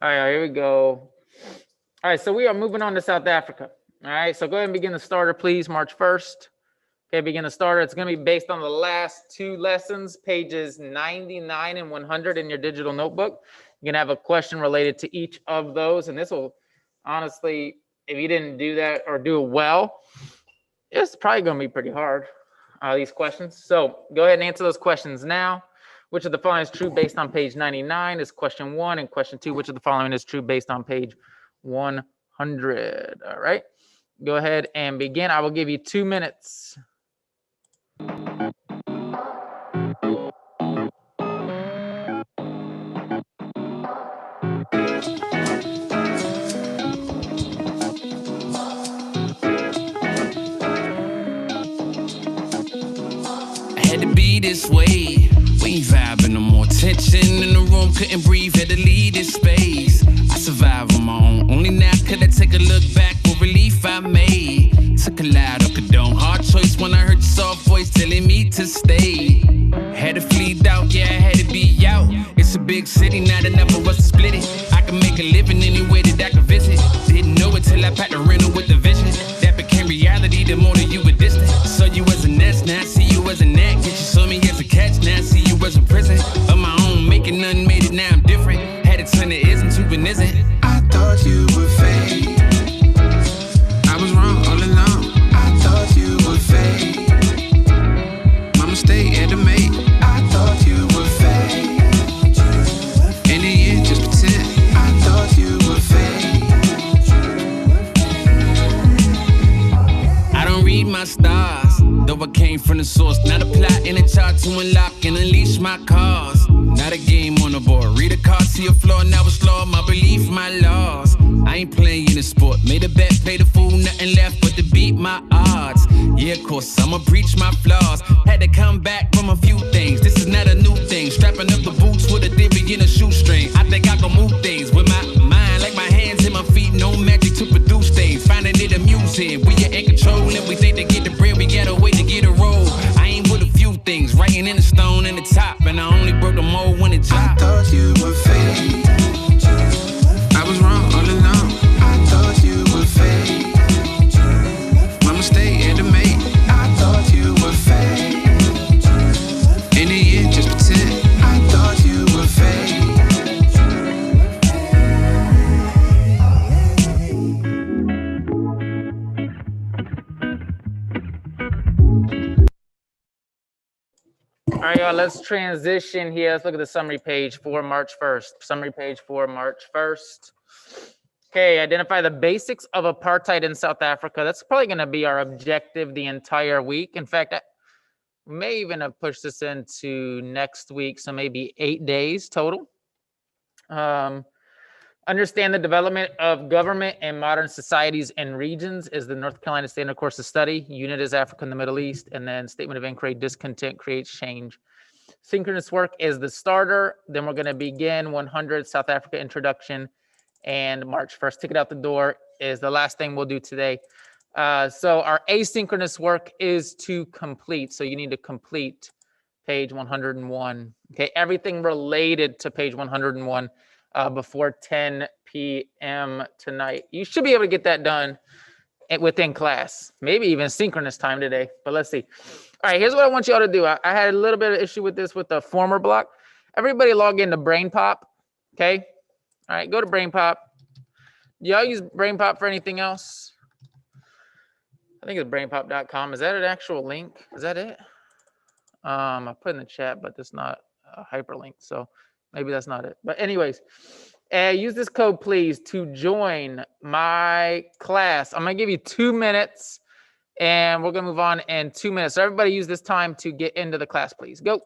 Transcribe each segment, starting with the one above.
All right, here we go. All right, so we are moving on to South Africa. All right, so go ahead and begin the starter, please, March 1st. Okay, begin the starter. It's going to be based on the last two lessons, pages 99 and 100 in your digital notebook. You're going to have a question related to each of those, and this will, honestly, if you didn't do that or do it well, it's probably going to be pretty hard, these questions. So go ahead and answer those questions now. Which of the following is true based on page 99 is question 1, and question 2, which of the following is true based on page 100. All right, go ahead and begin. I will give you 2 minutes. Had to be this way. We ain't vibing no more. Tension in the room, couldn't breathe, had to leave this space. I survived on my own. Only now could I take a look back with relief I made. Took a loud up condone. Hard choice when I heard your soft voice telling me to stay. Had to flee out, yeah, I had to be out. It's a big city, not enough of us to split it. I can make a living anywhere that I can visit. Didn't know it till I packed the rental with the vision. That became reality the more that you were distant. Saw you as a nest, now I see you as a net. Get you saw me as a catch, now I see you as a prison. Of my own, making nothing, made it, now I'm different. Had to turn the isn't to an isn't. I thought you would fade. I was wrong all along. I thought you would fade. My mistake had to make. I thought you would fade. In the end, just pretend. I thought you would fade. I don't read my stars, though I came from the source. Not a plot in a chart to unlock and unleash my cause. Not a game on the board. Read a card, see a flaw, now it's law. My belief, my laws. I ain't playing in the sport. Made a bet, played a fool, nothing left but to beat my odds. Yeah, of course, I'ma preach my flaws. Had to come back from a few things. This is not a new thing. Strapping up the boots with a theory in a shoestring. I think I can move things with my mind, like my hands and my feet. No magic to produce things. Finding it amusing. We are in control and we think to get the bread, we gotta wait to get a roll. I ain't with a few things. Writing in the stone in the top, and I only broke the mold when it dropped. I thought you would fade. I was wrong all along. I thought you would fade. My mistake had to make. I thought you would fade. In the end, just pretend. I thought you would fade. All right, y'all, let's transition here. Let's look at the summary page for March 1st. Summary page for March 1st. Okay, identify the basics of apartheid in South Africa. That's probably going to be our objective the entire week. In fact, I may even have pushed this into next week, so maybe 8 days total. Understand the development of government and modern societies and regions is the North Carolina Standard Course of Study. Unit is Africa and the Middle East, and then Statement of Inquiry, discontent creates change. Synchronous work is the starter. Then we're going to begin 100 South Africa introduction, and March 1st. Ticket out the door is the last thing we'll do today. So our asynchronous work is to complete. So you need to complete page 101. Okay, everything related to page 101 before 10 p.m. tonight. You should be able to get that done within class, maybe even synchronous time today, but let's see. All right, here's what I want you all to do. I had a little bit of issue with this with the former block. Everybody log into BrainPop, okay? All right, go to BrainPop. Do y'all use BrainPop for anything else? I think it's brainpop.com. Is that an actual link? Is that it? I put in the chat, but it's not a hyperlink, so maybe that's not it. But anyways, use this code, please, to join my class. I'm going to give you 2 minutes, and we're going to move on in 2 minutes. So everybody use this time to get into the class, please. Go.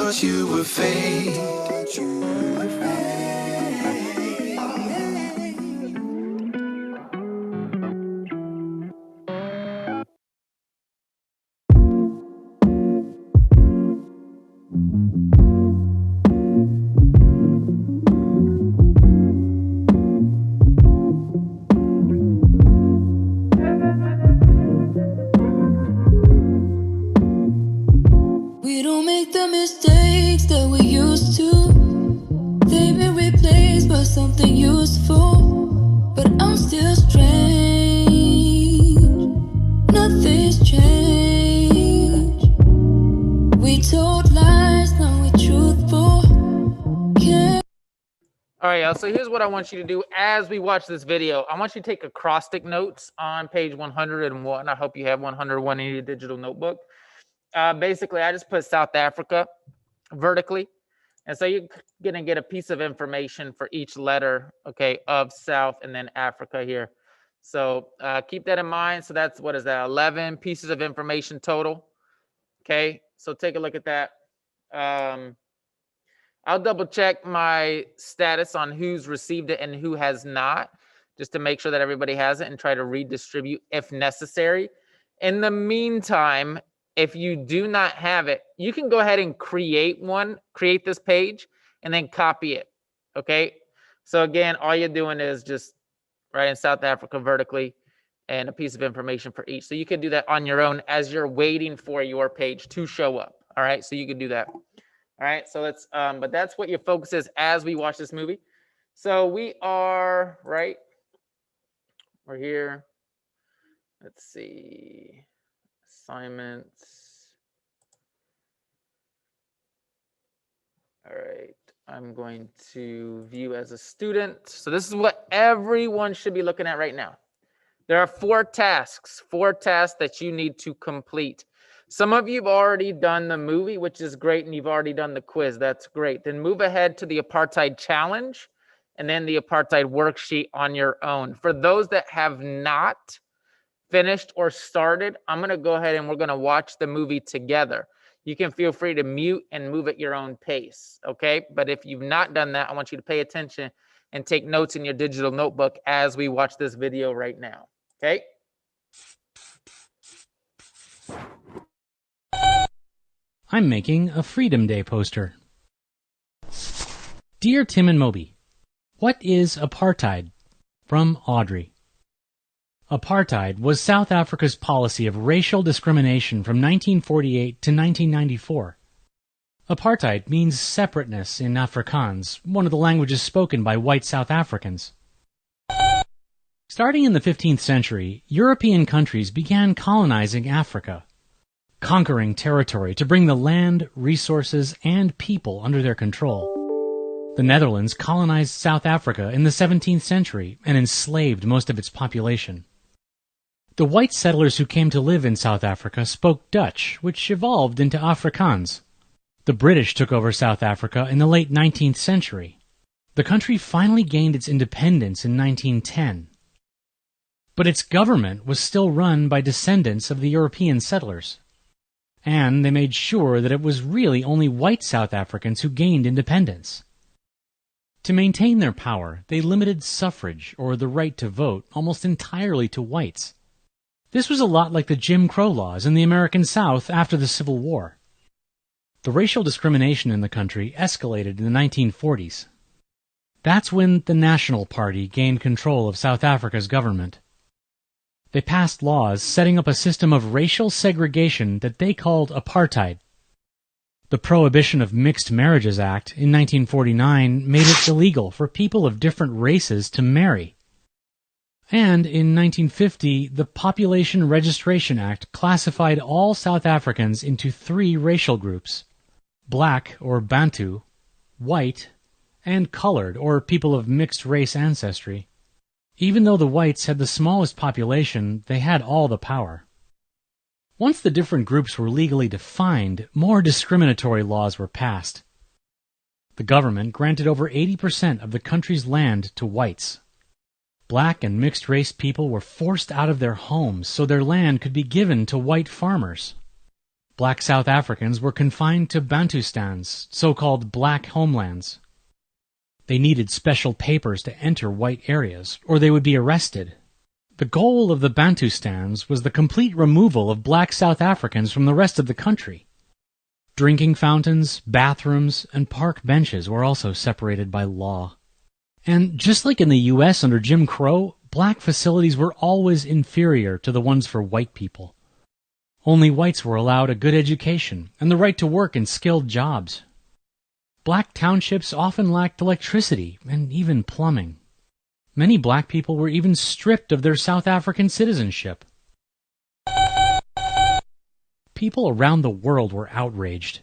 thought you were fake. We don't make the mistakes that we used to. They've been replaced by something useful. But I'm still strange. Nothing's changed. We told lies, now we're truthful. All right, y'all. So here's what I want you to do as we watch this video. I want you to take acrostic notes on page 101. I hope you have 101 in your digital notebook. Basically, I just put South Africa vertically. And so you're going to get a piece of information for each letter, okay, of South and then Africa here. So keep that in mind. So that's, what is that, 11 pieces of information total. Okay, so take a look at that. I'll double check my status on who's received it and who has not, just to make sure that everybody has it and try to redistribute if necessary. In the meantime, if you do not have it, you can go ahead and create this page and then copy it. Okay. So again, all you're doing is just writing South Africa vertically and a piece of information for each. So you can do that on your own as you're waiting for your page to show up. All right. So you can do that. All right. So let's, but that's what your focus is as we watch this movie. So we are right. We're here. Let's see. Assignments. All right, I'm going to view as a student. So this is what everyone should be looking at right now. There are four tasks that you need to complete. Some of you have already done the movie, which is great, and you've already done the quiz. That's great. Then move ahead to the apartheid challenge and then the apartheid worksheet on your own. For those that have not finished or started, I'm going to go ahead and we're going to watch the movie together. You can feel free to mute and move at your own pace, okay? But if you've not done that, I want you to pay attention and take notes in your digital notebook as we watch this video right now, okay? I'm making a Freedom Day poster. Dear Tim and Moby, what is apartheid? From Audrey. Apartheid was South Africa's policy of racial discrimination from 1948 to 1994. Apartheid means separateness in Afrikaans, one of the languages spoken by white South Africans. Starting in the 15th century, European countries began colonizing Africa, conquering territory to bring the land, resources, and people under their control. The Netherlands colonized South Africa in the 17th century and enslaved most of its population. The white settlers who came to live in South Africa spoke Dutch, which evolved into Afrikaans. The British took over South Africa in the late 19th century. The country finally gained its independence in 1910. But its government was still run by descendants of the European settlers. And they made sure that it was really only white South Africans who gained independence. To maintain their power, they limited suffrage, or the right to vote, almost entirely to whites. This was a lot like the Jim Crow laws in the American South after the Civil War. The racial discrimination in the country escalated in the 1940s. That's when the National Party gained control of South Africa's government. They passed laws setting up a system of racial segregation that they called apartheid. The Prohibition of Mixed Marriages Act in 1949 made it illegal for people of different races to marry. And in 1950, the Population Registration Act classified all South Africans into three racial groups: black, or Bantu, white, and colored, or people of mixed race ancestry. Even though the whites had the smallest population, they had all the power. Once the different groups were legally defined, more discriminatory laws were passed. The government granted over 80% of the country's land to whites. Black and mixed-race people were forced out of their homes so their land could be given to white farmers. Black South Africans were confined to Bantustans, so-called black homelands. They needed special papers to enter white areas, or they would be arrested. The goal of the Bantustans was the complete removal of black South Africans from the rest of the country. Drinking fountains, bathrooms, and park benches were also separated by law. And just like in the U.S. under Jim Crow, black facilities were always inferior to the ones for white people. Only whites were allowed a good education and the right to work in skilled jobs. Black townships often lacked electricity and even plumbing. Many black people were even stripped of their South African citizenship. People around the world were outraged.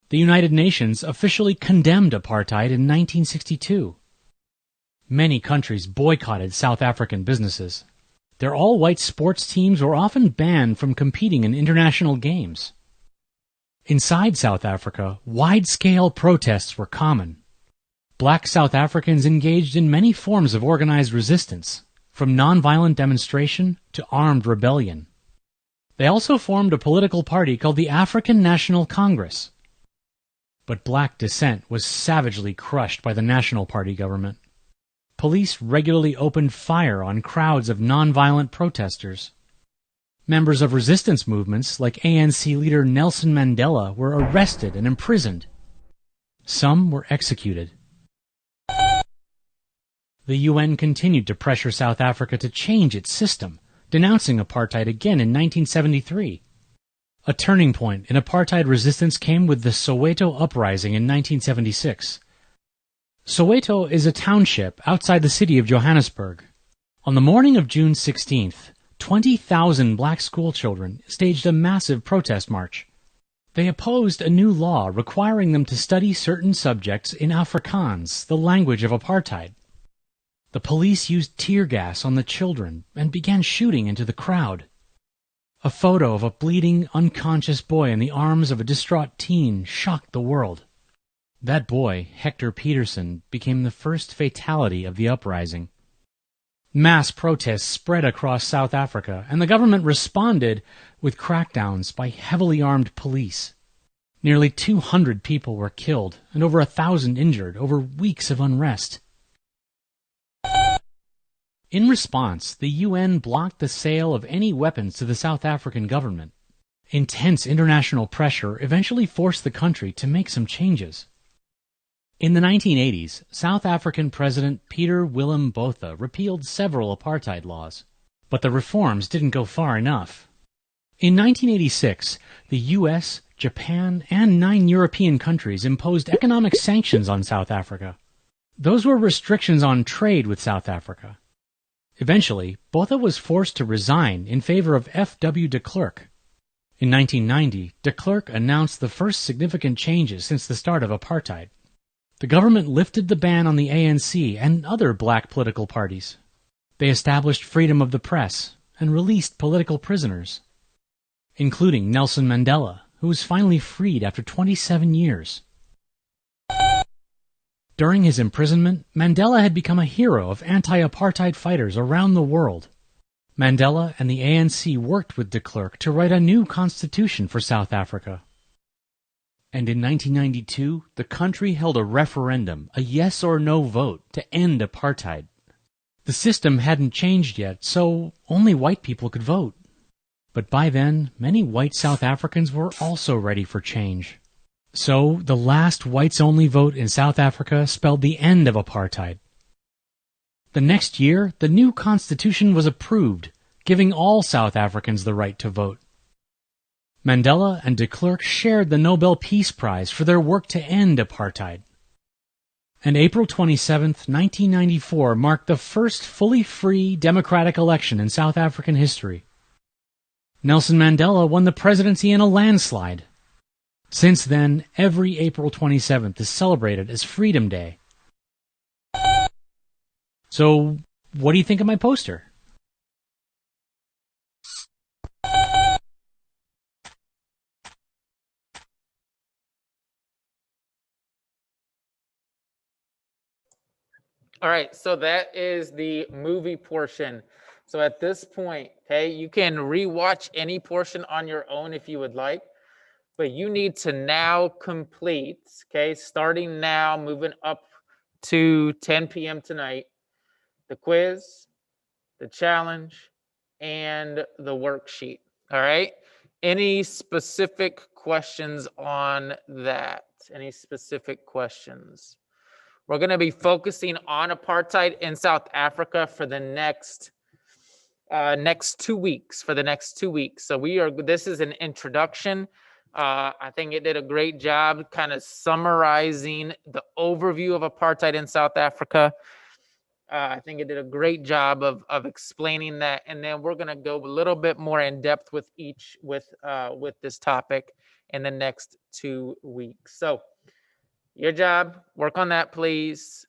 The United Nations officially condemned apartheid in 1962. Many countries boycotted South African businesses. Their all-white sports teams were often banned from competing in international games. Inside South Africa, wide-scale protests were common. Black South Africans engaged in many forms of organized resistance, from nonviolent demonstration to armed rebellion. They also formed a political party called the African National Congress. But black dissent was savagely crushed by the National Party government. Police regularly opened fire on crowds of nonviolent protesters. Members of resistance movements like ANC leader Nelson Mandela were arrested and imprisoned. Some were executed. The UN continued to pressure South Africa to change its system, denouncing apartheid again in 1973. A turning point in apartheid resistance came with the Soweto Uprising in 1976. Soweto is a township outside the city of Johannesburg. On the morning of June 16th, 20,000 black schoolchildren staged a massive protest march. They opposed a new law requiring them to study certain subjects in Afrikaans, the language of apartheid. The police used tear gas on the children and began shooting into the crowd. A photo of a bleeding, unconscious boy in the arms of a distraught teen shocked the world. That boy, Hector Peterson, became the first fatality of the uprising. Mass protests spread across South Africa, and the government responded with crackdowns by heavily armed police. Nearly 200 people were killed and over 1,000 injured over weeks of unrest. In response, the UN blocked the sale of any weapons to the South African government. Intense international pressure eventually forced the country to make some changes. In the 1980s, South African President Peter Willem Botha repealed several apartheid laws, but the reforms didn't go far enough. In 1986, the US, Japan, and 9 European countries imposed economic sanctions on South Africa. Those were restrictions on trade with South Africa. Eventually, Botha was forced to resign in favor of F.W. de Klerk. In 1990, de Klerk announced the first significant changes since the start of apartheid. The government lifted the ban on the ANC and other black political parties. They established freedom of the press and released political prisoners, including Nelson Mandela, who was finally freed after 27 years. During his imprisonment, Mandela had become a hero of anti-apartheid fighters around the world. Mandela and the ANC worked with de Klerk to write a new constitution for South Africa. And in 1992, the country held a referendum, a yes or no vote, to end apartheid. The system hadn't changed yet, so only white people could vote. But by then, many white South Africans were also ready for change. So, the last whites-only vote in South Africa spelled the end of apartheid. The next year, the new constitution was approved, giving all South Africans the right to vote. Mandela and de Klerk shared the Nobel Peace Prize for their work to end apartheid. And April 27, 1994 marked the first fully free democratic election in South African history. Nelson Mandela won the presidency in a landslide. Since then, every April 27th is celebrated as Freedom Day. So, what do you think of my poster? All right, so that is the movie portion. So at this point, okay, you can rewatch any portion on your own if you would like, but you need to now complete, okay, starting now, moving up to 10 p.m. tonight, the quiz, the challenge, and the worksheet. All right. Any specific questions on that? Any specific questions? We're going to be focusing on apartheid in South Africa for the next 2 weeks. For the next 2 weeks. So this is an introduction. I think it did a great job kind of summarizing the overview of apartheid in South Africa. I think it did a great job of explaining that, and then we're gonna go a little bit more in depth with this topic in the next 2 weeks. So your job, work on that, please.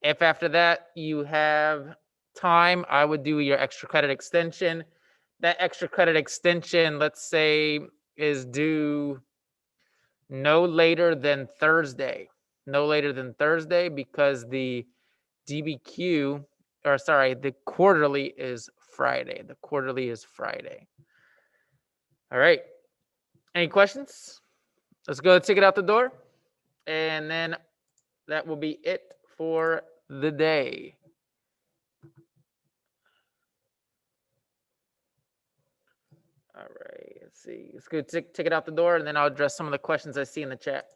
If after that you have time, I would do your extra credit extension. That extra credit extension, let's say, is due no later than Thursday. No later than Thursday, because the DBQ, or sorry, the quarterly is Friday. The quarterly is Friday. All right. Any questions? Let's go take it out the door. And then that will be it for the day. All right, let's see. Let's go take it out the door, and then I'll address some of the questions I see in the chat.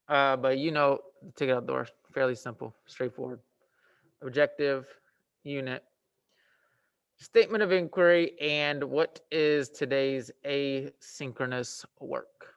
But take it out the door. Fairly simple, straightforward. Objective, unit, statement of inquiry, and what is today's asynchronous work?